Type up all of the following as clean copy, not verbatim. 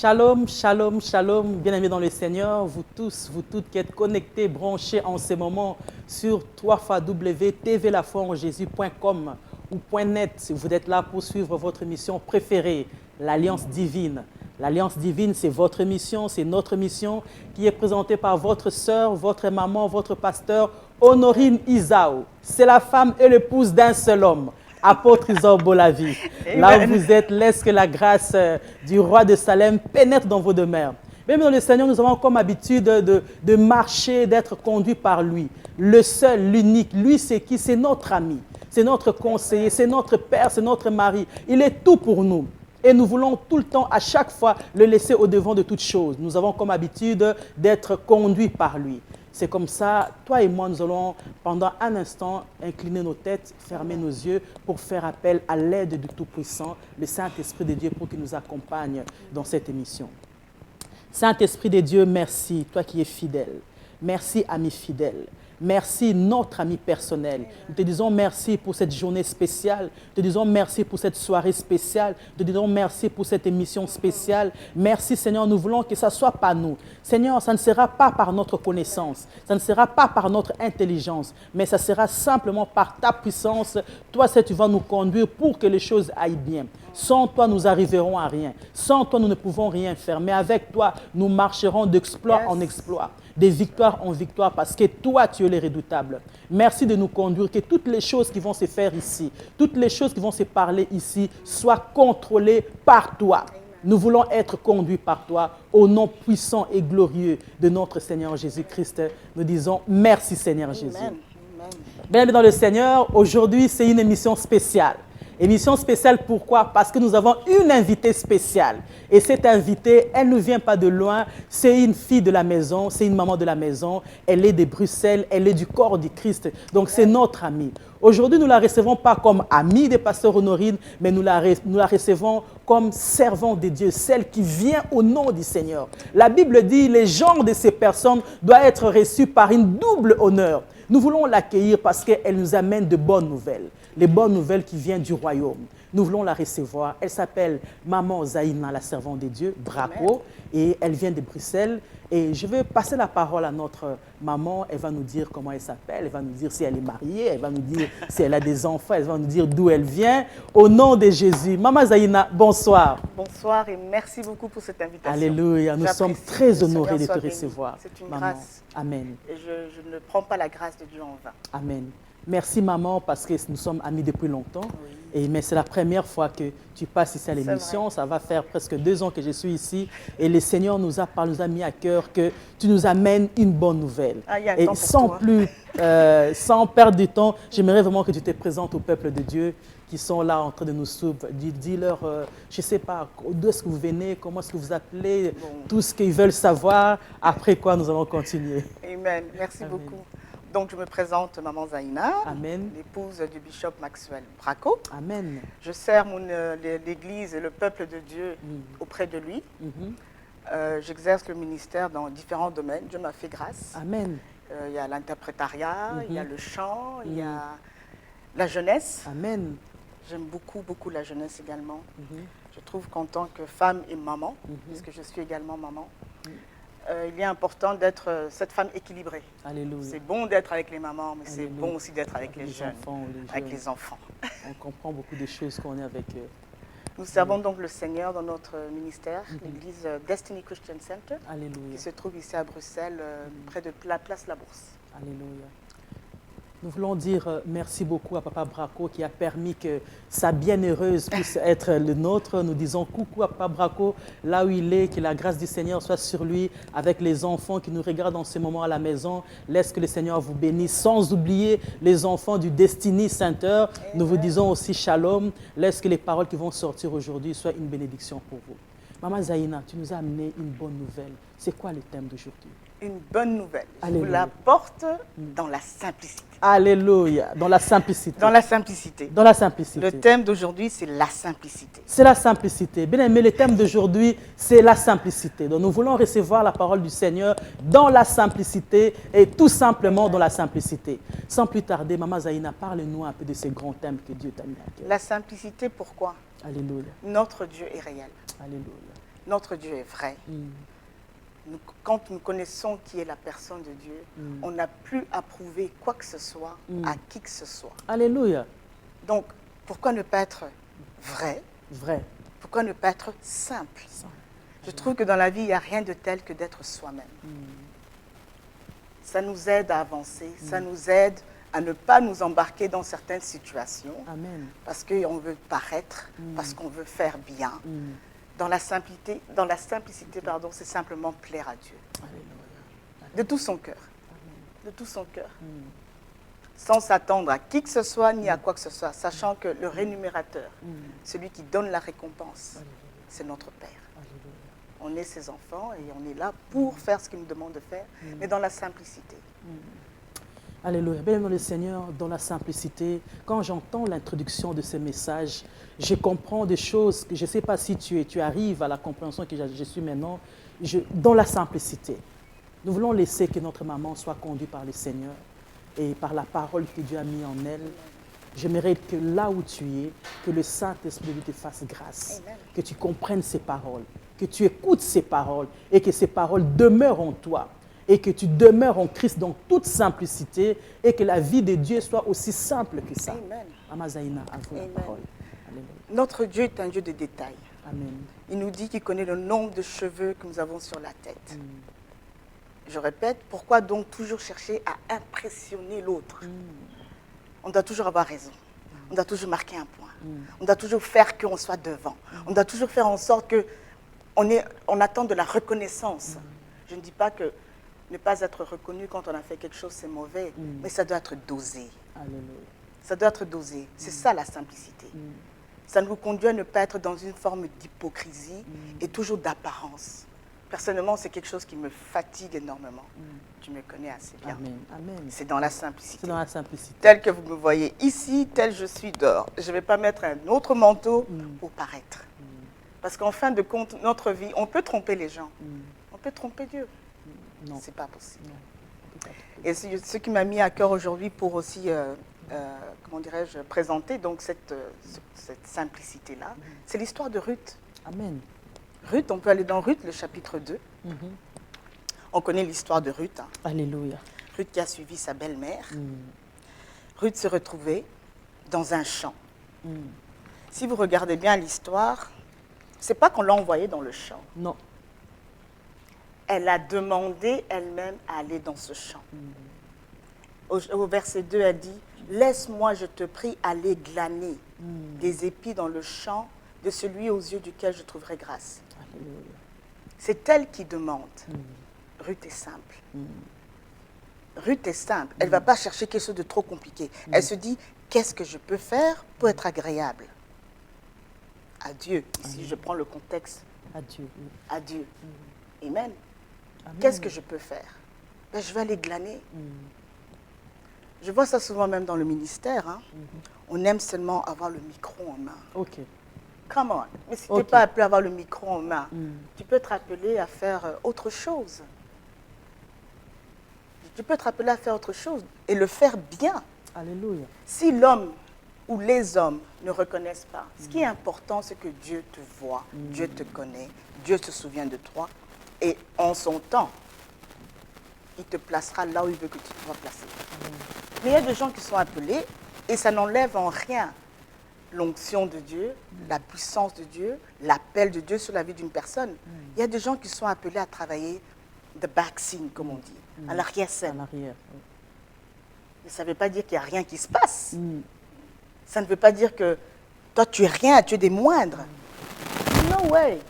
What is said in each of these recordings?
Shalom, shalom, shalom, bien-aimés dans le Seigneur, vous tous, vous toutes qui êtes connectés, branchés en ce moment sur www.tvlafoienjésus.com ou .net, si vous êtes là pour suivre votre mission préférée, l'Alliance divine. L'Alliance divine, c'est votre mission, c'est notre mission qui est présentée par votre sœur, votre maman, votre pasteur, Honorine Isao. C'est la femme et l'épouse d'un seul homme. Apôtre Isao Bolavi, là où vous êtes, laisse que la grâce du roi de Salem pénètre dans vos demeures. Même dans le Seigneur, nous avons comme habitude de marcher, d'être conduits par lui. Le seul, l'unique, lui c'est qui? C'est notre ami, c'est notre conseiller, c'est notre père, c'est notre mari. Il est tout pour nous. Et nous voulons tout le temps, à chaque fois, le laisser au devant de toutes choses. Nous avons comme habitude d'être conduits par lui. C'est comme ça, toi et moi, nous allons pendant un instant incliner nos têtes, fermer nos yeux pour faire appel à l'aide du Tout-Puissant, le Saint-Esprit de Dieu, pour qu'il nous accompagne dans cette émission. Saint-Esprit de Dieu, merci, toi qui es fidèle. Merci, ami fidèle. Merci, notre ami personnel. Nous te disons merci pour cette journée spéciale. Nous te disons merci pour cette soirée spéciale. Nous te disons merci pour cette émission spéciale. Merci, Seigneur, nous voulons que ça ne soit pas nous. Seigneur, ça ne sera pas par notre connaissance. Ça ne sera pas par notre intelligence. Mais ça sera simplement par ta puissance. Toi, tu vas nous conduire pour que les choses aillent bien. Sans toi, nous arriverons à rien. Sans toi, nous ne pouvons rien faire. Mais avec toi, nous marcherons d'exploit en exploit, de victoire en victoire, parce que toi, tu es le redoutable. Merci de nous conduire, que toutes les choses qui vont se faire ici, toutes les choses qui vont se parler ici, soient contrôlées par toi. Nous voulons être conduits par toi, au nom puissant et glorieux de notre Seigneur Jésus-Christ. Nous disons merci Seigneur Jésus. Bienvenue dans le Seigneur. Aujourd'hui, c'est une émission spéciale. Émission spéciale, pourquoi? Parce que nous avons une invitée spéciale. Et cette invitée, elle ne vient pas de loin. C'est une fille de la maison, c'est une maman de la maison. Elle est de Bruxelles, elle est du corps du Christ. Donc, c'est notre amie. Aujourd'hui, nous ne la recevons pas comme amie des pasteurs Honorine, mais nous la recevons comme servante de Dieu, celle qui vient au nom du Seigneur. La Bible dit, les genres de ces personnes doivent être reçus par une double honneur. Nous voulons l'accueillir parce qu'elle nous amène de bonnes nouvelles. Les bonnes nouvelles qui viennent du royaume. Nous voulons la recevoir. Elle s'appelle Maman Zaïna, la servante de Dieu, Braco, et elle vient de Bruxelles. Et je vais passer la parole à notre maman. Elle va nous dire comment elle s'appelle, elle va nous dire si elle est mariée, elle va nous dire si elle a des enfants, elle va nous dire d'où elle vient. Au nom de Jésus. Maman Zaïna, bonsoir. Bonsoir et merci beaucoup pour cette invitation. Alléluia, nous sommes très honorés de te recevoir. C'est une maman. Grâce. Amen. Et je ne prends pas la grâce de Dieu en vain. Amen. Merci maman, parce que nous sommes amis depuis longtemps. Oui. Mais c'est la première fois que tu passes ici à l'émission. Ça va faire presque 2 ans que je suis ici. Et le Seigneur nous a mis à cœur que tu nous amènes une bonne nouvelle. Et sans perdre de temps, j'aimerais vraiment que tu te présentes au peuple de Dieu qui sont là en train de nous suivre. Dis-leur, je ne sais pas, d'où est-ce que vous venez, comment est-ce que vous appelez, tout ce qu'ils veulent savoir. Après quoi, nous allons continuer. Amen. Merci beaucoup. Donc, je me présente Maman Zaïna, l'épouse du bishop Maxwell Braco. Amen. Je sers l'Église et le peuple de Dieu auprès de lui. J'exerce le ministère dans différents domaines. Dieu m'a fait grâce. Amen. Il y a l'interprétariat, il y a le chant, il y a la jeunesse. Amen. J'aime beaucoup, beaucoup la jeunesse également. Je trouve qu'en tant que femme et maman, puisque je suis également maman, il est important d'être cette femme équilibrée. C'est bon d'être avec les mamans, mais c'est bon aussi d'être avec les jeunes, avec les enfants. On comprend beaucoup de choses quand on est avec eux. Nous servons donc le Seigneur dans notre ministère, l'église Destiny Christian Center, qui se trouve ici à Bruxelles, près de la place La Bourse. Alléluia. Nous voulons dire merci beaucoup à Papa Braco qui a permis que sa bienheureuse puisse être le nôtre. Nous disons coucou à Papa Braco, là où il est, que la grâce du Seigneur soit sur lui, avec les enfants qui nous regardent en ce moment à la maison. Laisse que le Seigneur vous bénisse, sans oublier les enfants du Destiny Center. Nous vous disons aussi shalom. Laisse que les paroles qui vont sortir aujourd'hui soient une bénédiction pour vous. Maman Zaïna, tu nous as amené une bonne nouvelle. C'est quoi le thème d'aujourd'hui? Une bonne nouvelle. Je vous la porte dans la simplicité. Alléluia. Dans la simplicité. Dans la simplicité. Dans la simplicité. Le thème d'aujourd'hui, c'est la simplicité. C'est la simplicité. Bien aimé, le thème d'aujourd'hui, c'est la simplicité. Donc nous voulons recevoir la parole du Seigneur dans la simplicité et tout simplement dans la simplicité. Sans plus tarder, Maman Zaïna, parle-nous un peu de ces grands thèmes que Dieu t'a mis à cœur. La simplicité, pourquoi? Alléluia. Notre Dieu est réel. Alléluia. Notre Dieu est vrai. Quand nous connaissons qui est la personne de Dieu, on n'a plus à prouver quoi que ce soit à qui que ce soit. Alléluia. Donc, pourquoi ne pas être vrai? Vrai. Pourquoi ne pas être simple? Je trouve que dans la vie, il n'y a rien de tel que d'être soi-même. Ça nous aide à avancer, ça nous aide à ne pas nous embarquer dans certaines situations. Amen. Parce qu'on veut paraître, parce qu'on veut faire bien. Dans la simplicité, pardon, c'est simplement plaire à Dieu. Alléluia. De tout son cœur. De tout son cœur. Sans s'attendre à qui que ce soit, ni à quoi que ce soit, sachant que le rémunérateur, celui qui donne la récompense, c'est notre Père. On est ses enfants et on est là pour faire ce qu'il nous demande de faire, mais dans la simplicité. Alléluia. Bien, le Seigneur, dans la simplicité, quand j'entends l'introduction de ces messages, je comprends des choses que je ne sais pas si tu arrives à la compréhension que je suis maintenant, dans la simplicité. Nous voulons laisser que notre maman soit conduite par le Seigneur et par la parole que Dieu a mis en elle. J'aimerais que là où tu es, que le Saint-Esprit de Dieu te fasse grâce, Amen. Que tu comprennes ces paroles, que tu écoutes ces paroles et que ces paroles demeurent en toi. Et que tu demeures en Christ dans toute simplicité et que la vie de Dieu soit aussi simple que ça. Amen. Amazaïna, à vous la parole. Alléluia. Notre Dieu est un Dieu de détails. Amen. Il nous dit qu'il connaît le nombre de cheveux que nous avons sur la tête. Je répète, pourquoi donc toujours chercher à impressionner l'autre? On doit toujours avoir raison. On doit toujours marquer un point. On doit toujours faire qu'on soit devant. On doit toujours faire en sorte qu'on attend de la reconnaissance. Je ne dis pas que ne pas être reconnu quand on a fait quelque chose, c'est mauvais, mais ça doit être dosé. Alléluia. Ça doit être dosé. C'est ça la simplicité. Ça nous conduit à ne pas être dans une forme d'hypocrisie et toujours d'apparence. Personnellement, c'est quelque chose qui me fatigue énormément. Tu me connais assez bien. Amen. Amen. C'est dans la simplicité. C'est dans la simplicité. Tel que vous me voyez ici, tel je suis dehors. Je ne vais pas mettre un autre manteau pour paraître. Parce qu'en fin de compte, notre vie, on peut tromper les gens. On peut tromper Dieu. Non. C'est pas possible. Non. Et ce qui m'a mis à cœur aujourd'hui pour aussi, comment dirais-je, présenter donc cette simplicité-là, c'est l'histoire de Ruth. Amen. Ruth, on peut aller dans Ruth, le chapitre 2. On connaît l'histoire de Ruth. Hein. Alléluia. Ruth qui a suivi sa belle-mère. Ruth se retrouvait dans un champ. Si vous regardez bien l'histoire, c'est pas qu'on l'a envoyée dans le champ. Non. Elle a demandé elle-même à aller dans ce champ. Au verset 2, elle dit, « Laisse-moi, je te prie, aller glaner des épis dans le champ de celui aux yeux duquel je trouverai grâce. » C'est elle qui demande. Ruth est simple. Ruth est simple. Elle ne va pas chercher quelque chose de trop compliqué. Elle se dit, qu'est-ce que je peux faire pour être agréable à Dieu? Ici, je prends le contexte. À Dieu. À Dieu. Amen. Qu'est-ce que je peux faire? Ben, je vais aller glaner. Je vois ça souvent même dans le ministère. Hein. On aime seulement avoir le micro en main. Ok. Come on. Mais si tu n'es pas appelé à avoir le micro en main, tu peux être appelé à faire autre chose. Tu peux être appelé à faire autre chose et le faire bien. Alléluia. Si l'homme ou les hommes ne reconnaissent pas, ce qui est important, c'est que Dieu te voit, Dieu te connaît, Dieu se souvient de toi. Et en son temps, il te placera là où il veut que tu sois placé. Mais il y a des gens qui sont appelés et ça n'enlève en rien l'onction de Dieu, la puissance de Dieu, l'appel de Dieu sur la vie d'une personne. Il y a des gens qui sont appelés à travailler the back scene, comme on dit, à l'arrière-scène. Mais ça ne veut pas dire qu'il n'y a rien qui se passe. Ça ne veut pas dire que toi, tu es rien, tu es des moindres. No way.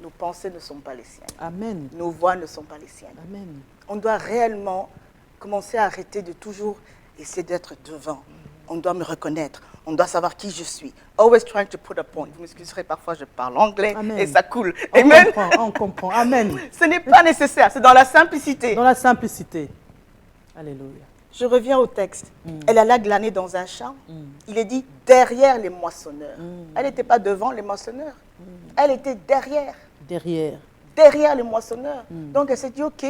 Nos pensées ne sont pas les siennes. Amen. Nos voix ne sont pas les siennes. Amen. On doit réellement commencer à arrêter de toujours essayer d'être devant. On doit me reconnaître. On doit savoir qui je suis. Always trying to put a point. Vous m'excuserez, parfois je parle anglais. Amen. Et ça coule. Amen. On comprend. Amen. Ce n'est pas nécessaire. C'est dans la simplicité. Dans la simplicité. Alléluia. Je reviens au texte. Elle alla glaner dans un champ. Il est dit derrière les moissonneurs. Elle n'était pas devant les moissonneurs. Elle était derrière. Derrière les moissonneurs. Donc elle s'est dit, ok,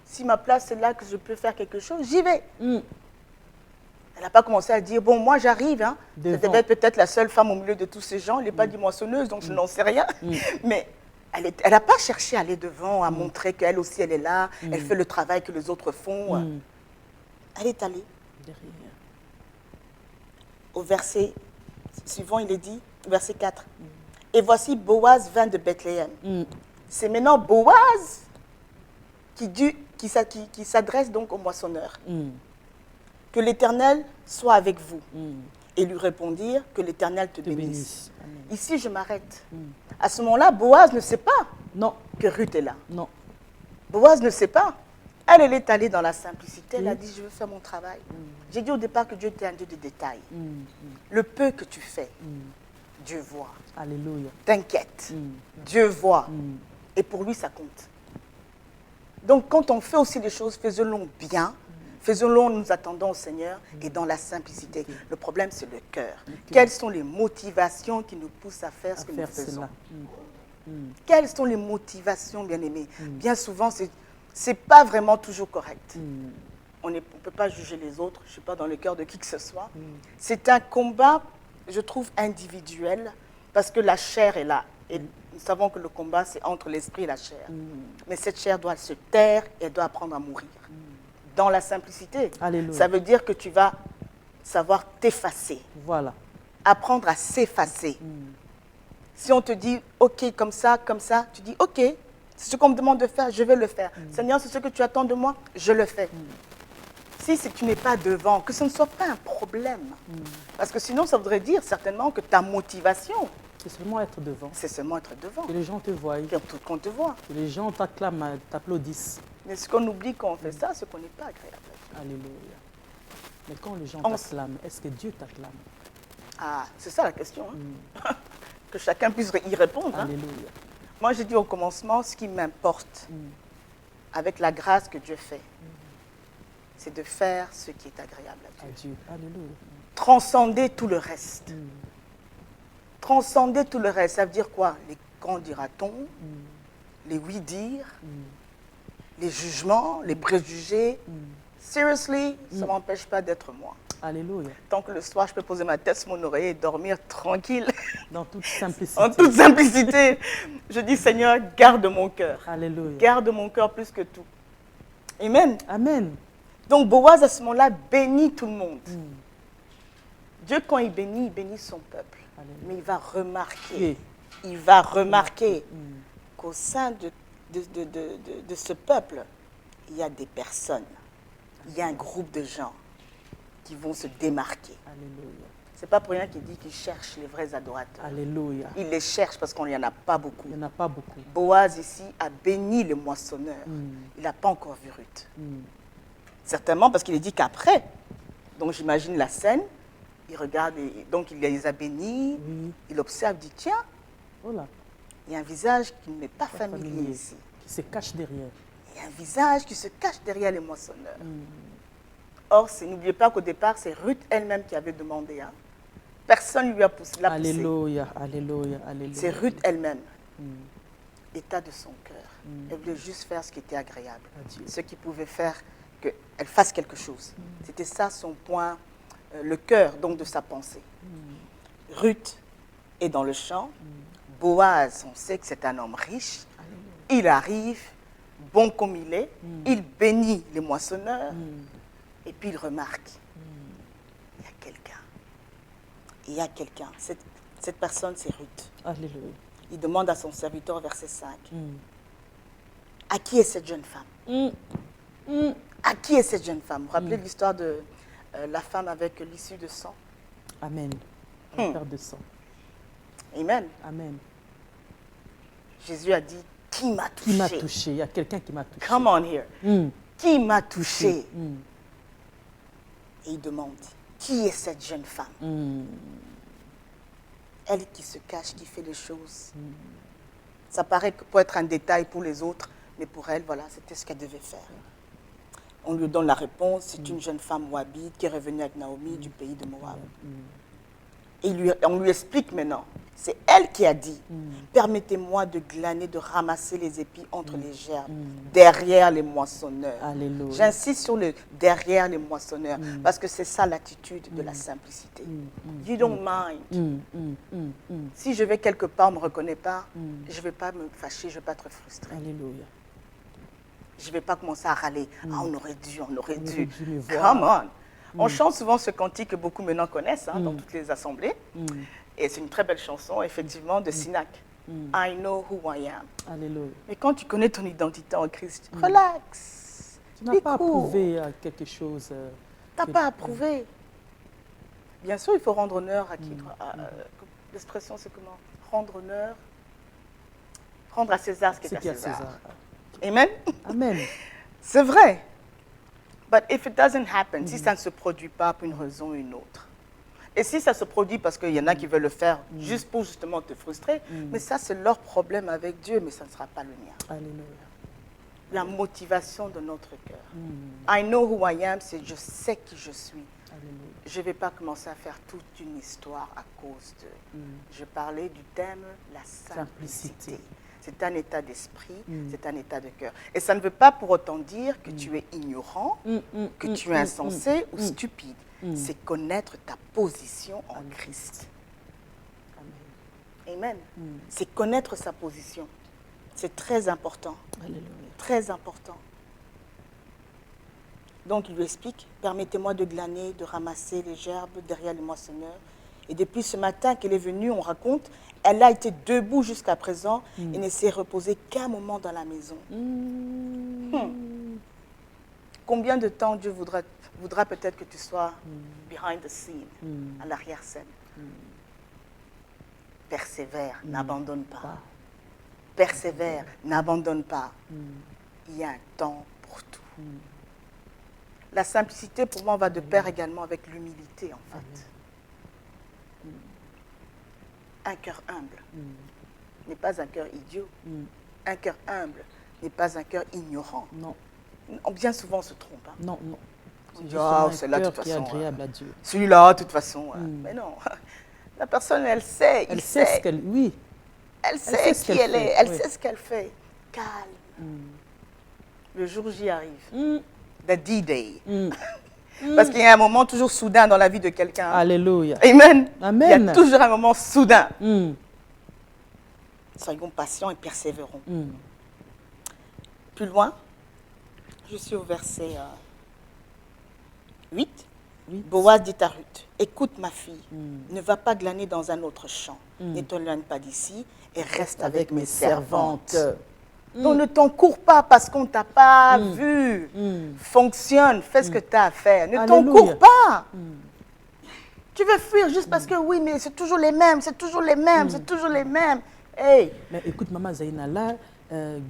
si ma place est là, que je peux faire quelque chose, j'y vais. Elle n'a pas commencé à dire, bon, moi j'arrive. Hein. C'était peut-être la seule femme au milieu de tous ces gens. Elle n'est pas dit moissonneuse, donc je n'en sais rien. Mais Elle n'a pas cherché à aller devant, à montrer qu'elle aussi, elle est là, elle fait le travail que les autres font. Elle est allée. Derrière. Au verset suivant, il est dit, verset 4. Et voici Boaz vint de Bethléem. C'est maintenant Boaz qui s'adresse donc au moissonneur. Que l'Éternel soit avec vous. Et lui répondirent que l'Éternel te bénisse. Ici, je m'arrête. À ce moment-là, Boaz ne sait pas que Ruth est là. Non. Boaz ne sait pas. Elle est allée dans la simplicité. Elle a dit, je veux faire mon travail. J'ai dit au départ que Dieu était un Dieu de détails. Le peu que tu fais, Dieu voit. Alléluia. T'inquiète. Dieu voit. Et pour lui, ça compte. Donc, quand on fait aussi les choses, faisons-le bien. Faisons-le en nous attendant au Seigneur et dans la simplicité. Le problème, c'est le cœur. Quelles sont les motivations qui nous poussent à faire ce que nous faisons? Quelles sont les motivations, bien-aimés? Bien souvent, ce n'est pas vraiment toujours correct. On ne peut pas juger les autres. Je ne suis pas dans le cœur de qui que ce soit. C'est un combat, je trouve, individuel, parce que la chair est là. Et nous savons que le combat, c'est entre l'esprit et la chair. Mais cette chair doit se taire et elle doit apprendre à mourir. Dans la simplicité. Alléluia. Ça veut dire que tu vas savoir t'effacer. Voilà. Apprendre à s'effacer. Si on te dit, OK, comme ça, tu dis, OK, c'est ce qu'on me demande de faire, je vais le faire. Seigneur, c'est ce que tu attends de moi, je le fais. Si tu n'es pas devant, que ce ne soit pas un problème. Parce que sinon, ça voudrait dire certainement que ta motivation, c'est seulement être devant. C'est seulement être devant. Que les gens te voient. Qu'on te voit. Que les gens t'acclament, t'applaudissent. Mais ce qu'on oublie quand on fait ça, c'est qu'on n'est pas agréable. Alléluia. Mais quand les gens t'acclament, est-ce que Dieu t'acclame? Ah, c'est ça la question. Que chacun puisse y répondre. Alléluia. Moi, j'ai dit au commencement, ce qui m'importe, avec la grâce que Dieu fait, c'est de faire ce qui est agréable à Dieu. Alléluia. Transcender tout le reste. Transcender tout le reste, ça veut dire quoi? Les quand dira-t-on, les oui-dire, les jugements, les préjugés. Seriously, ça ne m'empêche pas d'être moi. Alléluia. Tant que le soir, je peux poser ma tête sur mon oreiller et dormir tranquille. Dans toute simplicité. En toute simplicité. Je dis, Seigneur, garde mon cœur. Alléluia. Garde mon cœur plus que tout. Amen. Amen. Donc, Boaz, à ce moment-là, bénit tout le monde. Dieu, quand il bénit son peuple. Alléluia. Mais il va remarquer qu'au sein de ce peuple, il y a des personnes, il y a un groupe de gens qui vont se démarquer. Alléluia. Ce n'est pas pour rien qu'il dit qu'il cherche les vrais adorateurs. Alléluia. Il les cherche parce qu'il n'y en a pas beaucoup. Il n'y en a pas beaucoup. Boaz ici a béni le moissonneur. Il n'a pas encore vu Ruth. Certainement parce qu'il est dit qu'après, donc j'imagine la scène, il regarde, donc il les a bénis, il observe, dit tiens, il y a un visage qui ne m'est pas familier ici. Qui se cache derrière. Il y a un visage qui se cache derrière les moissonneurs. Or, n'oubliez pas qu'au départ, c'est Ruth elle-même qui avait demandé. Personne ne lui a poussé. Alléluia, alléluia, alléluia. C'est Ruth elle-même. L'état de son cœur. Elle voulait juste faire ce qui était agréable. Ce qui pouvait faire qu'elle fasse quelque chose. C'était ça son point, le cœur donc de sa pensée. Ruth est dans le champ. Boaz, on sait que c'est un homme riche. Il arrive, bon comme il est. Il bénit les moissonneurs. Et puis il remarque, il y a quelqu'un. Il y a quelqu'un. Cette personne, c'est Ruth. Alléluia. Il demande à son serviteur, verset 5, à qui est cette jeune femme? À qui est cette jeune femme? Vous vous rappelez l'histoire de la femme avec l'issue de sang? Amen. Un père de sang. Amen. Amen. Jésus a dit, qui m'a touché? Qui m'a touché? Il y a quelqu'un qui m'a touché. Come on here. Qui m'a touché? Et il demande, qui est cette jeune femme? Elle qui se cache, qui fait les choses. Ça paraît que peut être un détail pour les autres, mais pour elle, voilà, c'était ce qu'elle devait faire. On lui donne la réponse, c'est une jeune femme moabite qui est revenue avec Naomi du pays de Moab. Et on lui explique maintenant. C'est elle qui a dit, permettez-moi de glaner, de ramasser les épis entre les gerbes, derrière les moissonneurs. J'insiste sur le derrière les moissonneurs, parce que c'est ça l'attitude de la simplicité. You don't mind. Si je vais quelque part, on ne me reconnaît pas, je ne vais pas me fâcher, je ne vais pas être frustrée. Alléluia. Je ne vais pas commencer à râler. Ah, on aurait dû. Come on. On chante souvent ce cantique que beaucoup maintenant connaissent dans toutes les assemblées. Et c'est une très belle chanson, effectivement, de Sinac. I know who I am. Alléluia. Mais quand tu connais ton identité en Christ, relax. Tu n'as pas approuvé quelque chose. Tu n'as pas approuvé. Bien sûr, il faut rendre honneur à qui. L'expression, c'est comment? Rendre honneur. Rendre à César ce qui est à César. Amen. Amen. C'est vrai. But if it doesn't happen, si ça ne se produit pas pour une raison ou une autre, et si ça se produit parce qu'il y en a qui veulent le faire juste pour justement te frustrer, mais ça c'est leur problème avec Dieu, mais ça ne sera pas le mien. Alléluia. La motivation de notre cœur. I know who I am, c'est je sais qui je suis. Alléluia. Je ne vais pas commencer à faire toute une histoire à cause de... Je parlais du thème, la simplicité. C'est un état d'esprit, c'est un état de cœur. Et ça ne veut pas pour autant dire que tu es ignorant, que tu es insensé ou stupide. C'est connaître ta position en Christ. Amen. C'est connaître sa position. C'est très important. Alléluia. Très important. Donc il lui explique, permettez-moi de glaner, de ramasser les gerbes derrière les moissonneurs. Et depuis ce matin qu'elle est venue, on raconte, elle a été debout jusqu'à présent et ne s'est reposée qu'un moment dans la maison. Combien de temps Dieu voudra peut-être que tu sois behind the scene, à l'arrière-scène? Persévère, n'abandonne pas. Persévère, n'abandonne pas. Il y a un temps pour tout. La simplicité, pour moi, va de pair également avec l'humilité, en fait. Un cœur humble n'est pas un cœur idiot. Un cœur humble n'est pas un cœur ignorant. Non. Bien souvent, on se trompe. Non, non. C'est là, de toute façon. Qui est agréable à Dieu. Celui-là, de toute façon. Mais non. La personne, elle sait. Elle sait ce qu'elle... Oui. Elle sait qui elle est. Elle sait ce qu'elle fait. Calme. Le jour J arrive. The D-Day. Parce qu'il y a un moment toujours soudain dans la vie de quelqu'un. Alléluia. Amen. Amen. Il y a toujours un moment soudain. Soyons patients et persévérons. Plus loin, je suis au verset 8. Boaz dit à Ruth, écoute ma fille, ne va pas glaner dans un autre champ, ne t'éloigne pas d'ici et reste avec mes servantes. Donc ne t'encours pas parce qu'on ne t'a pas vu. Fonctionne, fais ce que tu as à faire. Ne t'encours pas. Tu veux fuir juste parce que oui, mais c'est toujours les mêmes, c'est toujours les mêmes, c'est toujours les mêmes. Hey. Mais écoute, Maman Zaina, là,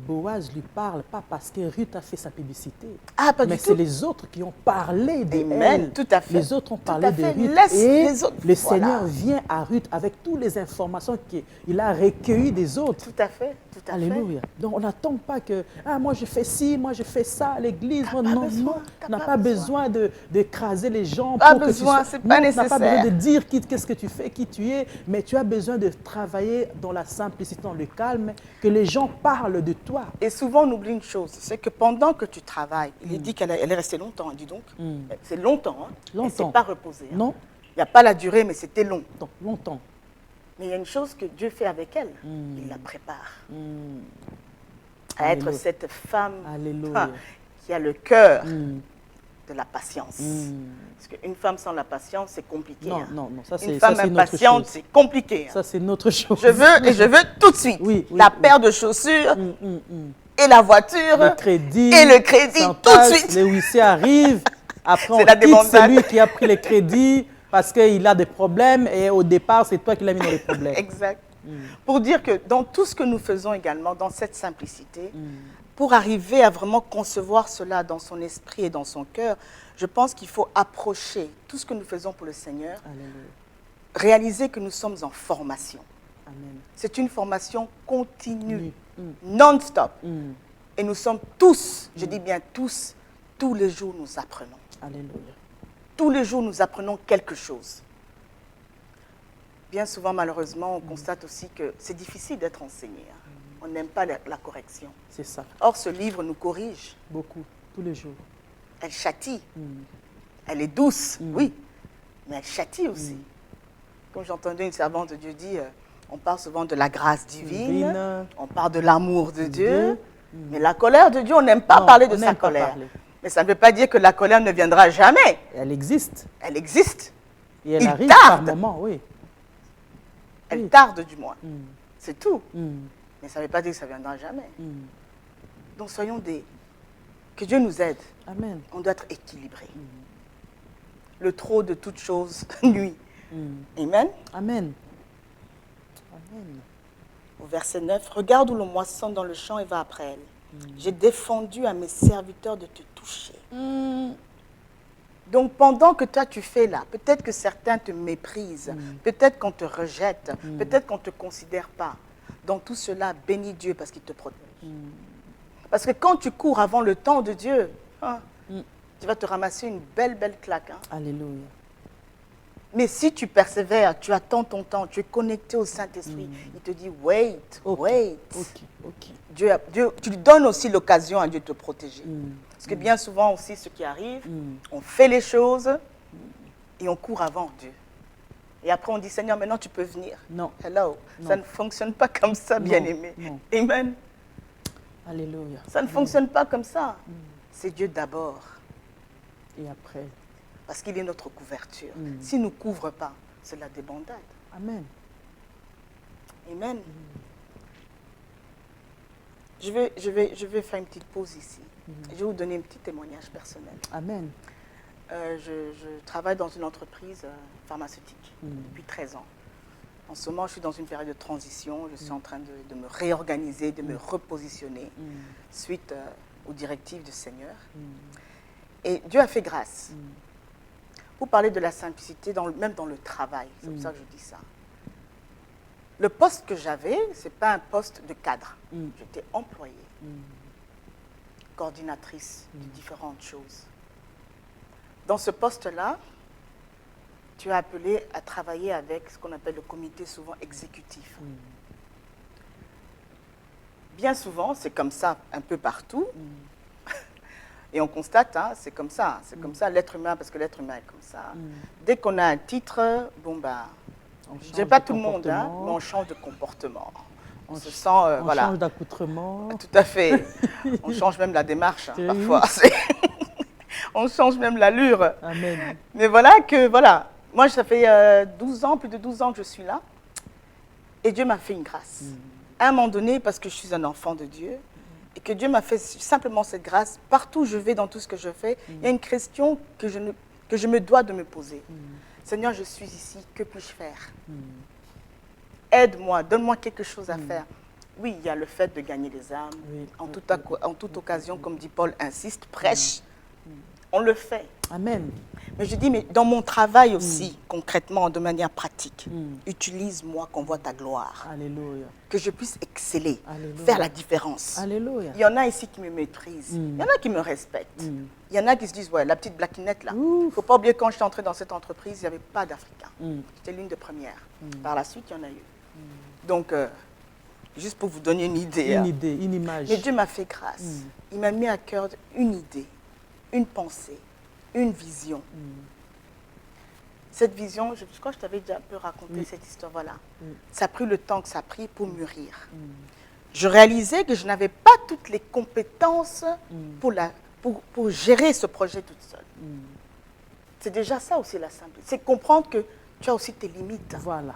Boaz lui parle pas parce que Ruth a fait sa publicité. Ah, pas mais du tout. c'est les autres qui ont parlé d'elle. Tout à fait. Les autres ont parlé de Ruth. Laisse et les autres. Le Seigneur vient à Ruth avec toutes les informations qu'il a recueillies des autres. Tout à fait. Tout à Alléluia. fait. Donc on n'attend pas que moi je fais ci, moi je fais ça à l'église. Non, tu n'as pas besoin d'écraser les gens. Pas besoin, c'est pas nécessaire. Tu n'as pas besoin de dire qu'est-ce que tu fais, qui tu es, mais tu as besoin de travailler dans la simplicité, dans le calme, que les gens parlent de toi. Et souvent on oublie une chose, c'est que pendant que tu travailles, il dit qu'elle est restée longtemps, dis donc. C'est longtemps. Longtemps. Elle ne s'est pas reposée. Non. Il n'y a pas la durée, mais c'était long. Longtemps. Mais il y a une chose que Dieu fait avec elle, il la prépare à être cette femme qui a le cœur de la patience. Parce qu'une femme sans la patience, c'est compliqué. Non. Une femme impatiente, c'est compliqué. Ça, c'est notre chose. Je veux tout de suite. La paire de chaussures et la voiture. Le crédit. Et le crédit, tout de suite. Les huissiers arrivent. Après, on quitte celui qui a pris les crédits parce qu'il a des problèmes. Et au départ, c'est toi qui l'as mis dans les problèmes. Exact. Pour dire que dans tout ce que nous faisons également, dans cette simplicité, pour arriver à vraiment concevoir cela dans son esprit et dans son cœur, je pense qu'il faut approcher tout ce que nous faisons pour le Seigneur, réaliser que nous sommes en formation. C'est une formation continue, non-stop. Et nous sommes tous, je dis bien tous les jours nous apprenons. Alléluia. Tous les jours nous apprenons quelque chose. bien souvent, malheureusement, on constate aussi que c'est difficile d'être enseigné. On n'aime pas la correction. C'est ça. Or, ce livre nous corrige. Beaucoup, tous les jours. Elle châtie. Elle est douce, oui, mais elle châtie aussi. Comme j'entendais une servante de Dieu dire, on parle souvent de la grâce divine, on parle de l'amour de Dieu, mais la colère de Dieu, on n'aime pas parler de sa colère. Mais ça ne veut pas dire que la colère ne viendra jamais. Elle existe. Elle existe. Et elle arrive par moment, oui. Elle tarde du moins. C'est tout. Mais ça ne veut pas dire que ça ne viendra jamais. Donc soyons que Dieu nous aide. Amen. On doit être équilibré. Le trop de toutes choses nuit. Amen. Amen. Amen. Au verset 9, regarde où le moisson dans le champ et va après elle. J'ai défendu à mes serviteurs de te toucher. Donc pendant que toi tu fais là, peut-être que certains te méprisent, peut-être qu'on te rejette, peut-être qu'on ne te considère pas. Dans tout cela, bénis Dieu parce qu'il te protège. Parce que quand tu cours avant le temps de Dieu, tu vas te ramasser une belle claque. Alléluia. Mais si tu persévères, tu attends ton temps, tu es connecté au Saint-Esprit, il te dit wait. Dieu, tu lui donnes aussi l'occasion à Dieu de te protéger. Parce que bien souvent aussi, ce qui arrive, on fait les choses et on court avant Dieu. Et après, on dit, Seigneur, maintenant tu peux venir. Non. Hello. Non. Ça ne fonctionne pas comme ça, bien-aimé. Amen. Alléluia. Ça ne fonctionne pas comme ça. C'est Dieu d'abord. Et après. Parce qu'il est notre couverture. S'il ne nous couvre pas, c'est la débandade. Amen. Amen. Je vais faire une petite pause ici. Je vais vous donner un petit témoignage personnel. Amen. Je travaille dans une entreprise pharmaceutique depuis 13 ans. En ce moment, je suis dans une période de transition. Je suis en train de me réorganiser, de me repositionner suite aux directives du Seigneur. Et Dieu a fait grâce. Pour parler de la simplicité, même dans le travail, c'est pour ça que je dis ça. Le poste que j'avais, ce n'est pas un poste de cadre. J'étais employée, coordinatrice de différentes choses. Dans ce poste-là, tu es appelé à travailler avec ce qu'on appelle le comité souvent exécutif. Bien souvent, c'est comme ça un peu partout. Et on constate, c'est comme ça. C'est comme ça l'être humain, parce que l'être humain est comme ça. Dès qu'on a un titre, bon ben, je ne dirais pas tout le monde, mais on change de comportement. On se sent, on change d'accoutrement. Tout à fait. On change même la démarche, parfois. On change même l'allure. Amen. Mais voilà. Moi, ça fait 12 ans, plus de 12 ans que je suis là. Et Dieu m'a fait une grâce. À un moment donné, parce que je suis un enfant de Dieu, et que Dieu m'a fait simplement cette grâce, partout où je vais, dans tout ce que je fais, il y a une question que je me dois de me poser. Seigneur, je suis ici, que puis-je faire? Aide-moi, donne-moi quelque chose à faire. Oui, il y a le fait de gagner les âmes. En toute occasion, comme dit Paul, insiste, prêche. On le fait. Amen. Mais je dis, mais dans mon travail aussi, concrètement, de manière pratique, utilise-moi qu'on voit ta gloire. Alléluia. Que je puisse exceller, Alléluia. faire la différence. Alléluia. Il y en a ici qui me méprisent. Il y en a qui me respectent. Il y en a qui se disent, ouais, la petite blaquinette là. Il ne faut pas oublier, quand je suis entrée dans cette entreprise, il n'y avait pas d'Africains. J'étais l'une des premières. Par la suite, il y en a eu. Donc, juste pour vous donner une idée. Une image. Mais Dieu m'a fait grâce. Il m'a mis à cœur une idée, une pensée, une vision. Cette vision, je crois que je t'avais déjà un peu raconté cette histoire, voilà. Ça a pris le temps que ça a pris pour mûrir. Je réalisais que je n'avais pas toutes les compétences pour gérer ce projet toute seule. C'est déjà ça aussi la simplicité. C'est comprendre que tu as aussi tes limites. Voilà.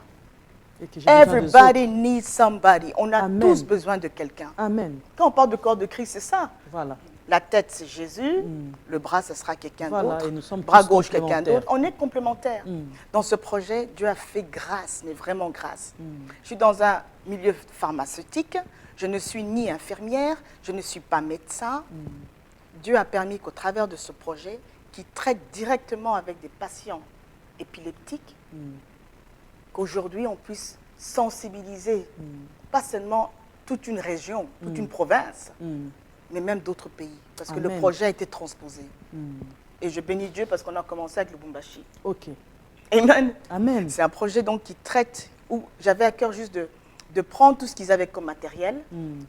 Everybody needs somebody. On a tous besoin de quelqu'un. Amen. Quand on parle de corps de Christ, c'est ça. Voilà. La tête, c'est Jésus. Le bras, ce sera quelqu'un d'autre. Et nous sommes bras gauche, quelqu'un d'autre. On est complémentaires. Dans ce projet, Dieu a fait grâce, mais vraiment grâce. Je suis dans un milieu pharmaceutique. Je ne suis ni infirmière. Je ne suis pas médecin. Dieu a permis qu'au travers de ce projet, qui traite directement avec des patients épileptiques, qu'aujourd'hui, on puisse sensibiliser, pas seulement toute une région, toute une province, mais même d'autres pays, parce que le projet a été transposé. Et je bénis Dieu parce qu'on a commencé avec le Lubumbashi. Ok. Amen. Amen. C'est un projet donc qui traite, où j'avais à cœur juste de prendre tout ce qu'ils avaient comme matériel,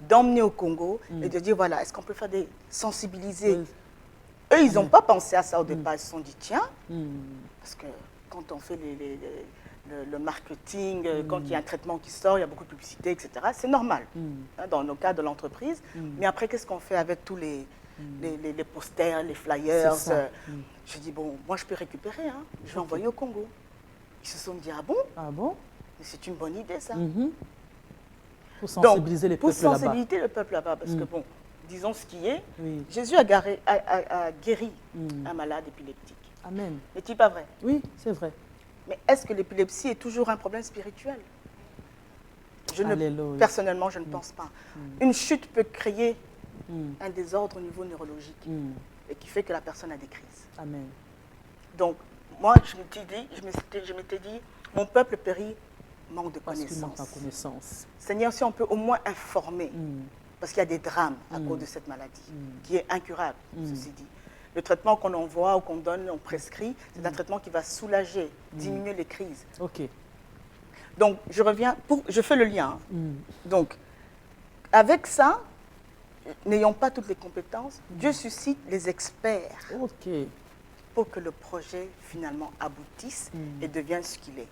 d'emmener au Congo et de dire, voilà, est-ce qu'on peut faire sensibiliser. Eux, ils n'ont pas pensé à ça au départ. Ils se sont dit, tiens, parce que quand on fait le marketing, quand il y a un traitement qui sort, il y a beaucoup de publicité, etc. C'est normal, dans le cas de l'entreprise. Mais après, qu'est-ce qu'on fait avec tous les posters, les flyers? Je dis, bon, moi, je peux récupérer, hein. Je vais envoyer au Congo. Ils se sont dit, ah bon? Ah bon? C'est une bonne idée, ça. Pour sensibiliser les peuples là-bas. Pour sensibiliser le peuple là-bas, parce que, bon, disons ce qui est, Jésus a guéri un malade épileptique. Amen. N'est-il pas vrai? Oui, c'est vrai. Mais est-ce que l'épilepsie est toujours un problème spirituel? Personnellement, je ne pense pas. Une chute peut créer un désordre au niveau neurologique et qui fait que la personne a des crises. Amen. Donc, moi, je m'étais dit, mon peuple périt, manque de connaissances. Seigneur, si on peut au moins informer, parce qu'il y a des drames à cause de cette maladie, qui est incurable, ceci dit. Le traitement qu'on envoie ou qu'on donne, on prescrit, c'est un traitement qui va soulager, diminuer les crises. Ok. Donc, je fais le lien. Donc, avec ça, n'ayant pas toutes les compétences, Dieu suscite les experts pour que le projet finalement aboutisse et devienne ce qu'il est.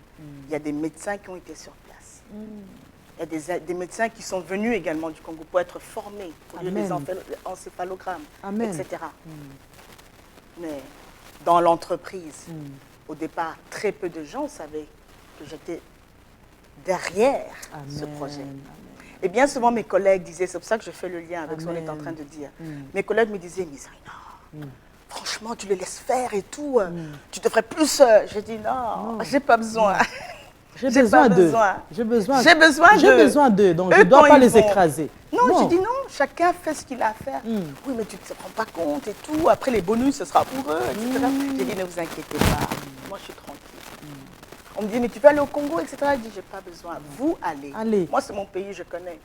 Il y a des médecins qui ont été sur place. Il y a des médecins qui sont venus également du Congo pour être formés, pour lire les encéphalogrammes, etc. Mais dans l'entreprise, au départ, très peu de gens savaient que j'étais derrière ce projet. Et bien souvent, mes collègues disaient, c'est pour ça que je fais le lien avec ce qu'on est en train de dire. Mes collègues me disaient, mais franchement, tu les laisses faire et tout. Tu devrais plus. J'ai dit, non, j'ai pas besoin. J'ai besoin d'eux. J'ai besoin d'eux, donc je ne dois pas les écraser. Non, j'ai dit non, chacun fait ce qu'il a à faire. Oui, mais tu ne te rends pas compte et tout. Après, les bonus, ce sera pour eux, etc. J'ai dit, ne vous inquiétez pas. Moi, je suis tranquille. On me dit, mais tu veux aller au Congo, etc. Je dis, j'ai pas besoin. Vous allez. Moi, c'est mon pays, je connais.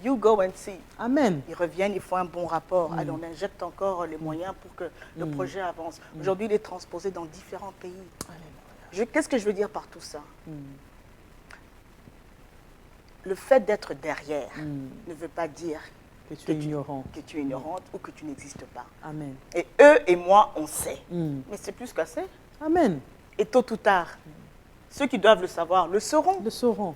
You go and see. Amen. Ils reviennent, ils font un bon rapport. Allez, on injecte encore les moyens pour que le projet avance. Aujourd'hui, il est transposé dans différents pays. Qu'est-ce que je veux dire par tout ça? Le fait d'être derrière ne veut pas dire que tu es ignorante ou que tu n'existes pas. Amen. Et eux et moi, on sait. Mais c'est plus qu'assez. Amen. Et tôt ou tard, ceux qui doivent le savoir le sauront. Le sauront.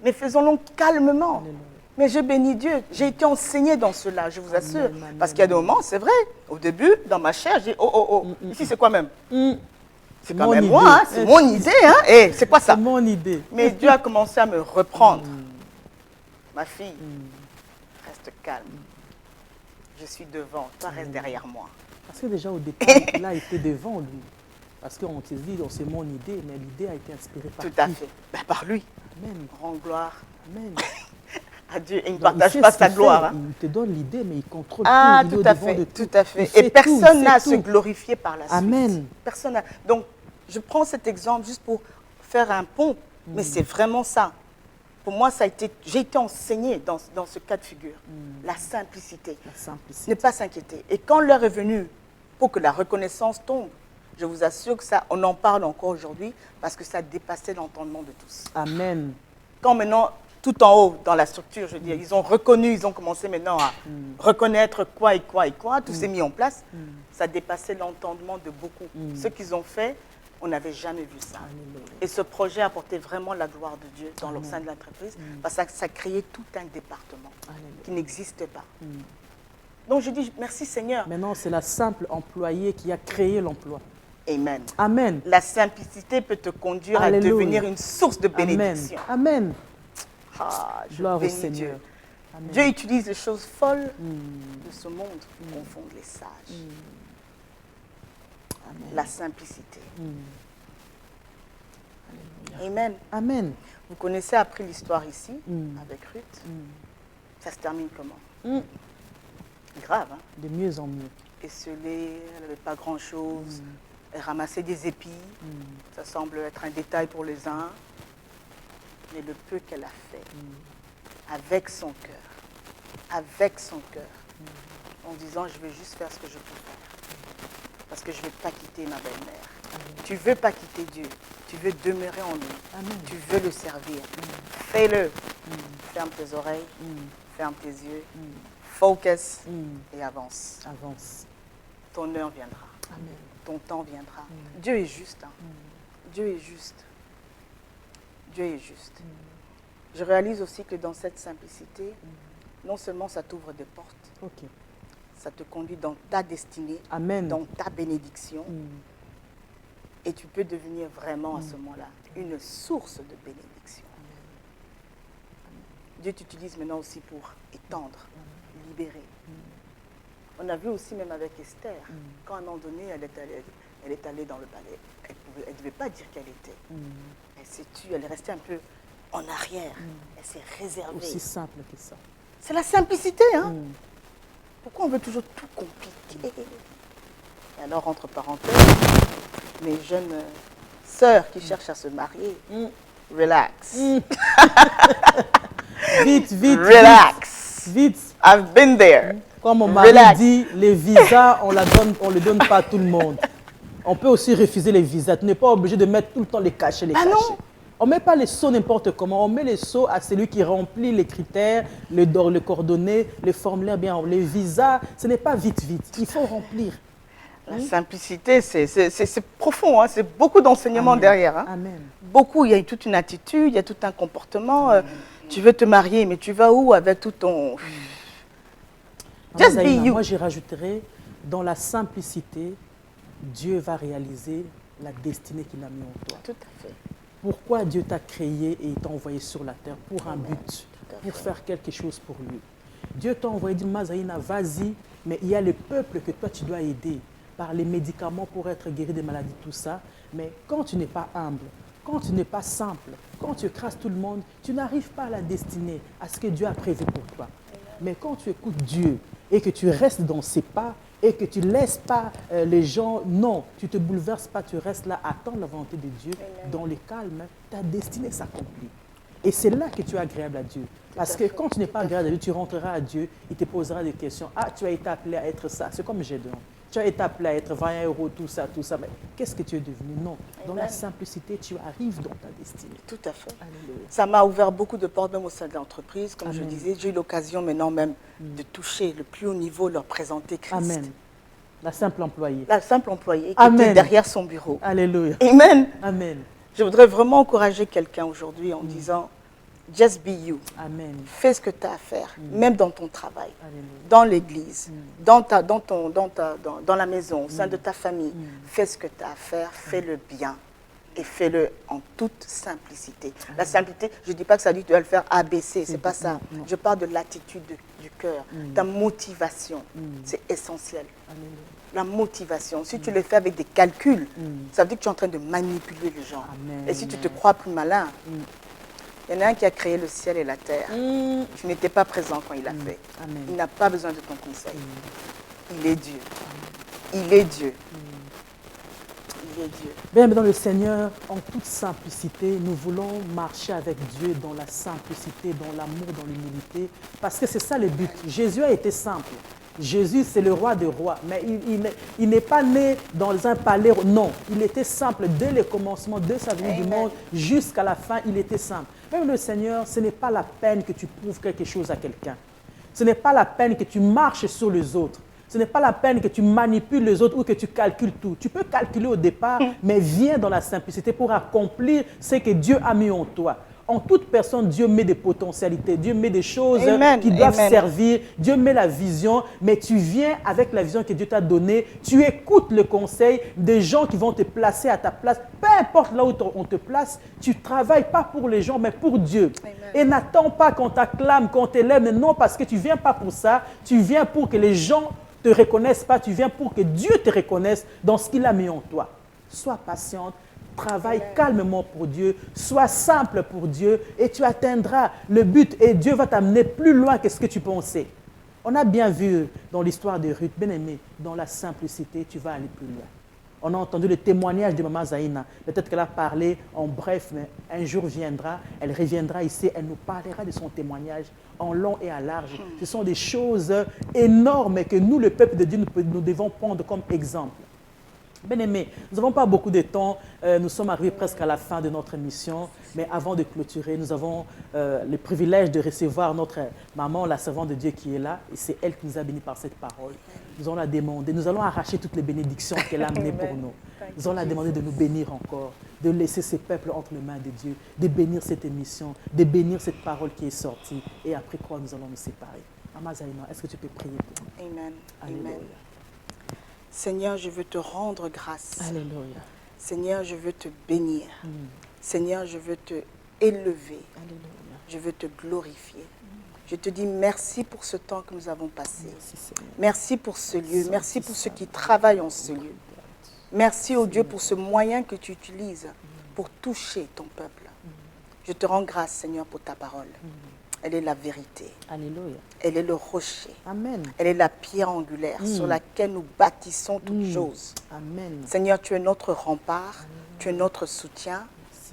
Mais faisons-le calmement. Alléluia. Mais je bénis Dieu. J'ai été enseignée dans cela, je vous assure. Amen. Parce qu'il y a des moments, c'est vrai, au début, dans ma chair, j'ai dit, ici c'est quoi même? C'est quand même moi, hein, c'est mon idée. Hein. Et c'est quoi ça? C'est mon idée. Mais Dieu a commencé à me reprendre. Ma fille, reste calme. Je suis devant, toi reste derrière moi. Parce que déjà au départ, il a été devant lui. Parce qu'on te dit, c'est mon idée, mais l'idée a été inspirée par Tout à fait. Ben, par lui. Amen. Rends gloire. Amen. À Dieu. Et il ne partage pas sa gloire. Hein. Il te donne l'idée, mais il contrôle tout. Tout à fait. Tout à fait. Et personne n'a à se glorifier par la suite. Amen. Personne n'a. Donc, je prends cet exemple juste pour faire un pont, mais c'est vraiment ça. Pour moi, j'ai été enseignée dans ce cas de figure. La simplicité. Ne pas s'inquiéter. Et quand l'heure est venue pour que la reconnaissance tombe, je vous assure que ça, on en parle encore aujourd'hui parce que ça dépassait l'entendement de tous. Amen. Quand maintenant, tout en haut, dans la structure, je veux dire, ils ont reconnu, ils ont commencé maintenant à reconnaître quoi et quoi et quoi, tout s'est mis en place, ça dépassait l'entendement de beaucoup. Ce qu'ils ont fait, on n'avait jamais vu ça. Et ce projet apportait vraiment la gloire de Dieu dans le sein de l'entreprise, parce que ça créait tout un département qui n'existait pas. Donc je dis merci Seigneur. Maintenant, c'est la simple employée qui a créé l'emploi. Amen. Amen. La simplicité peut te conduire à devenir une source de bénédiction. Amen. Ah, gloire au Seigneur. Dieu. Dieu utilise les choses folles de ce monde pour confondre les sages. Amen. La simplicité. Amen. Amen. Vous connaissez après l'histoire ici, avec Ruth. Ça se termine comment? Grave, hein? De mieux en mieux. Esselée, elle n'avait pas grand-chose. Elle ramassait des épis. Ça semble être un détail pour les uns. Mais le peu qu'elle a fait, avec son cœur, en disant, je vais juste faire ce que je peux faire. Parce que je ne vais pas quitter ma belle-mère. Tu ne veux pas quitter Dieu. Tu veux demeurer en lui. Tu veux le servir. Fais-le. Ferme tes oreilles. Ferme tes yeux. Focus et avance. Avance. Ton heure viendra. Amen. Ton temps viendra. Dieu est juste. Hein. Dieu est juste. Dieu est juste. Je réalise aussi que dans cette simplicité, non seulement ça t'ouvre des portes, ça te conduit dans ta destinée, dans ta bénédiction, et tu peux devenir vraiment à ce moment-là une source de bénédiction. Dieu t'utilise maintenant aussi pour étendre, libérer. On a vu aussi même avec Esther, quand à un moment donné, elle est allée dans le palais, elle ne devait pas dire qu'elle était. Elle s'est tue, elle est restée un peu en arrière. Elle s'est réservée. Aussi simple que ça. C'est la simplicité, hein. Pourquoi on veut toujours tout compliquer? Et alors, entre parenthèses, mes jeunes sœurs qui cherchent à se marier, relax. Vite, relax. Vite. I've been there. Comme mon mari dit, les visas, on ne les donne pas à tout le monde. On peut aussi refuser les visas. Tu n'es pas obligé de mettre tout le temps les cachets, Non. On ne met pas les sceaux n'importe comment. On met les sceaux à celui qui remplit les critères, les coordonnées, les formulaires, bien, les visas. Ce n'est pas vite. Il faut remplir. La simplicité, c'est profond. Hein. C'est beaucoup d'enseignements derrière. Hein. Amen. Beaucoup, il y a toute une attitude, il y a tout un comportement. Tu veux te marier, mais tu vas où avec tout ton... Just be you. Moi, j'y rajouterai, dans la simplicité, Dieu va réaliser la destinée qu'il a mis en toi. Tout à fait. Pourquoi Dieu t'a créé et t'a envoyé sur la terre? Pour un but, pour faire quelque chose pour lui. Dieu t'a envoyé, dit Mazaïna, vas-y, mais il y a le peuple que toi tu dois aider par les médicaments pour être guéri des maladies, tout ça. Mais quand tu n'es pas humble, quand tu n'es pas simple, quand tu écrases tout le monde, tu n'arrives pas à la destinée, à ce que Dieu a prévu pour toi. Mais quand tu écoutes Dieu et que tu restes dans ses pas, et que tu ne laisses pas les gens, non, tu ne te bouleverses pas, tu restes là, attends la volonté de Dieu. Dans le calme, ta destinée s'accomplit. Et c'est là que tu es agréable à Dieu. Parce que quand tu n'es pas agréable à Dieu, tu rentreras à Dieu, il te posera des questions. Ah, tu as été appelé à être ça. C'est comme Gédéon. Tu as été appelé à être 20 €, tout ça. Mais qu'est-ce que tu es devenu? Non. Dans la simplicité, tu arrives dans ta destinée. Tout à fait. Alléluia. Ça m'a ouvert beaucoup de portes, même au sein de l'entreprise. Comme je disais, j'ai eu l'occasion maintenant même de toucher le plus haut niveau, leur présenter Christ. Amen. La simple employée. La simple employée qui était derrière son bureau. Alléluia. Amen. Amen. Je voudrais vraiment encourager quelqu'un aujourd'hui en disant, just be you. Amen. Fais ce que tu as à faire, même dans ton travail, dans l'église, dans la maison, au sein de ta famille. Fais ce que tu as à faire, fais-le bien et fais-le en toute simplicité. La simplicité, je ne dis pas que ça dit que tu dois le faire ABC, ce n'est pas ça. Je parle de l'attitude du cœur, ta motivation, c'est essentiel. La motivation, si tu le fais avec des calculs, ça veut dire que tu es en train de manipuler les gens. Et si tu te crois plus malin, il y en a un qui a créé le ciel et la terre. Tu n'étais pas présent quand il l'a fait. Il n'a pas besoin de ton conseil. Il est Dieu. Il est Dieu. Il est Dieu. Bien, dans le Seigneur, en toute simplicité, nous voulons marcher avec Dieu dans la simplicité, dans l'amour, dans l'humilité, parce que c'est ça le but. Jésus a été simple. Jésus, c'est le roi des rois, mais il n'est pas né dans un palais. Non, il était simple dès le commencement de sa vie du monde jusqu'à la fin, il était simple. Même le Seigneur, ce n'est pas la peine que tu prouves quelque chose à quelqu'un. Ce n'est pas la peine que tu marches sur les autres. Ce n'est pas la peine que tu manipules les autres ou que tu calcules tout. Tu peux calculer au départ, mais viens dans la simplicité pour accomplir ce que Dieu a mis en toi. En toute personne, Dieu met des potentialités, Dieu met des choses qui doivent servir, Dieu met la vision, mais tu viens avec la vision que Dieu t'a donnée, tu écoutes le conseil des gens qui vont te placer à ta place, peu importe là où on te place, tu ne travailles pas pour les gens, mais pour Dieu. Amen. Et n'attends pas qu'on t'acclame, qu'on t'élève, non, parce que tu ne viens pas pour ça, tu viens pour que les gens ne te reconnaissent pas, tu viens pour que Dieu te reconnaisse dans ce qu'il a mis en toi. Sois patiente. Travaille calmement pour Dieu, sois simple pour Dieu et tu atteindras le but et Dieu va t'amener plus loin que ce que tu pensais. On a bien vu dans l'histoire de Ruth, bien aimé, dans la simplicité, tu vas aller plus loin. On a entendu le témoignage de Maman Zaïna. Peut-être qu'elle a parlé en bref, mais un jour viendra, elle reviendra ici, elle nous parlera de son témoignage en long et en large. Ce sont des choses énormes que nous, le peuple de Dieu, nous devons prendre comme exemple. Bien-aimés, nous n'avons pas beaucoup de temps. Nous sommes arrivés presque à la fin de notre émission. Mais avant de clôturer, nous avons le privilège de recevoir notre maman, la servante de Dieu qui est là. Et c'est elle qui nous a bénis par cette parole. Nous allons la demander. Nous allons arracher toutes les bénédictions qu'elle a amenées pour nous. Nous allons la demander de nous bénir encore, de laisser ce peuple entre les mains de Dieu, de bénir cette émission, de bénir cette parole qui est sortie. Et après quoi, nous allons nous séparer. Maman Zaïna, est-ce que tu peux prier pour nous? Amen. Alléluia. Amen. Seigneur, je veux te rendre grâce. Alléluia. Seigneur, je veux te bénir. Seigneur, je veux te élever. Alléluia. Je veux te glorifier. Je te dis merci pour ce temps que nous avons passé. Merci, merci pour ce lieu. Merci pour ceux qui travaillent en ce lieu. Merci, oh Dieu, pour ce moyen que tu utilises pour toucher ton peuple. Je te rends grâce, Seigneur, pour ta parole. Elle est la vérité. Alléluia. Elle est le rocher. Amen. Elle est la pierre angulaire sur laquelle nous bâtissons toutes choses. Amen. Seigneur, tu es notre rempart, tu es notre soutien,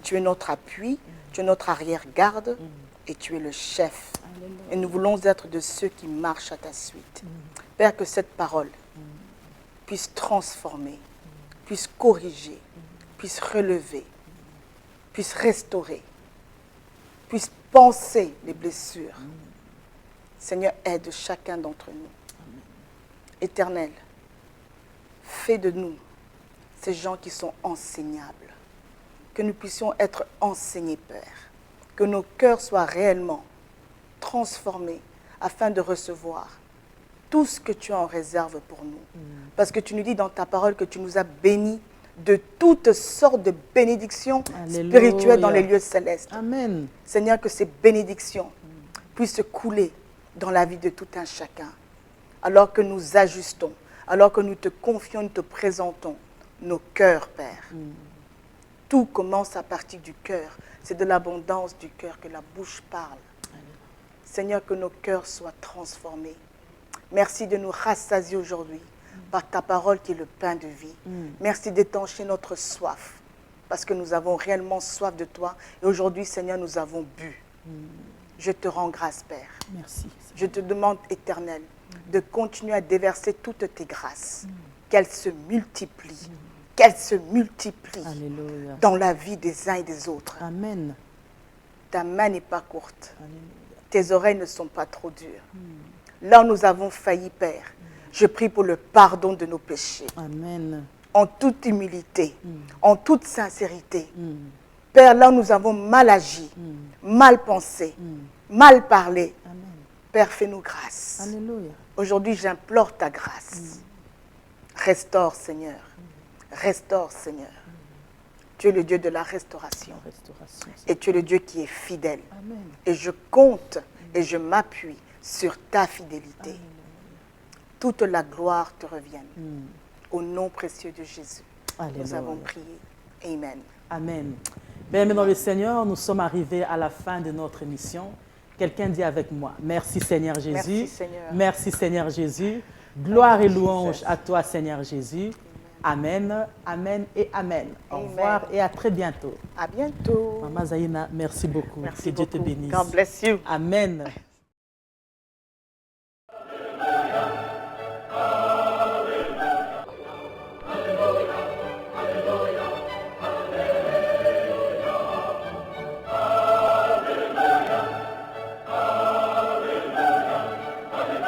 tu es notre appui, tu es notre arrière-garde et tu es le chef. Alléluia. Et nous voulons être de ceux qui marchent à ta suite. Père, que cette parole puisse transformer, puisse corriger, puisse relever, puisse restaurer, puisse penser les blessures. Seigneur, aide chacun d'entre nous. Éternel, fais de nous ces gens qui sont enseignables. Que nous puissions être enseignés, Père. Que nos cœurs soient réellement transformés afin de recevoir tout ce que tu as en réserve pour nous. Parce que tu nous dis dans ta parole que tu nous as bénis de toutes sortes de bénédictions spirituelles dans les lieux célestes. Amen. Seigneur, que ces bénédictions puissent couler dans la vie de tout un chacun. Alors que nous ajustons, alors que nous te confions, nous te présentons nos cœurs, Père. Tout commence à partir du cœur. C'est de l'abondance du cœur que la bouche parle. Seigneur, que nos cœurs soient transformés. Merci de nous rassasier aujourd'hui par ta parole qui est le pain de vie. Merci d'étancher notre soif, parce que nous avons réellement soif de toi. Et aujourd'hui, Seigneur, nous avons bu. Je te rends grâce, Père. Merci. Je te demande, Éternel, de continuer à déverser toutes tes grâces, qu'elles se multiplient, Alléluia. dans la vie des uns et des autres. Amen. Ta main n'est pas courte. Alléluia. Tes oreilles ne sont pas trop dures. Là où nous avons failli, Père, je prie pour le pardon de nos péchés. Amen. En toute humilité, en toute sincérité. Père, là où nous avons mal agi, mal pensé, mal parlé, Amen. Père, fais-nous grâce. Alléluia. Aujourd'hui, j'implore ta grâce. Restaure, Seigneur. Restaure, Seigneur. Tu es le Dieu de la restauration. Et tu es le Dieu qui est fidèle. Amen. Et je compte et je m'appuie sur ta fidélité. Amen. Toute la gloire te revienne. Au nom précieux de Jésus. Alléluia. Nous avons prié. Amen. Amen. Bien, dans le Seigneur, nous sommes arrivés à la fin de notre émission. Quelqu'un dit avec moi, merci Seigneur Jésus. Merci Seigneur. Merci Seigneur Jésus. Gloire et louange à toi Seigneur Jésus. Amen, amen et amen. Au revoir et à très bientôt. À bientôt. Maman Zaïna, merci beaucoup. Merci que Dieu te beaucoup. bénisse. God bless you. Amen.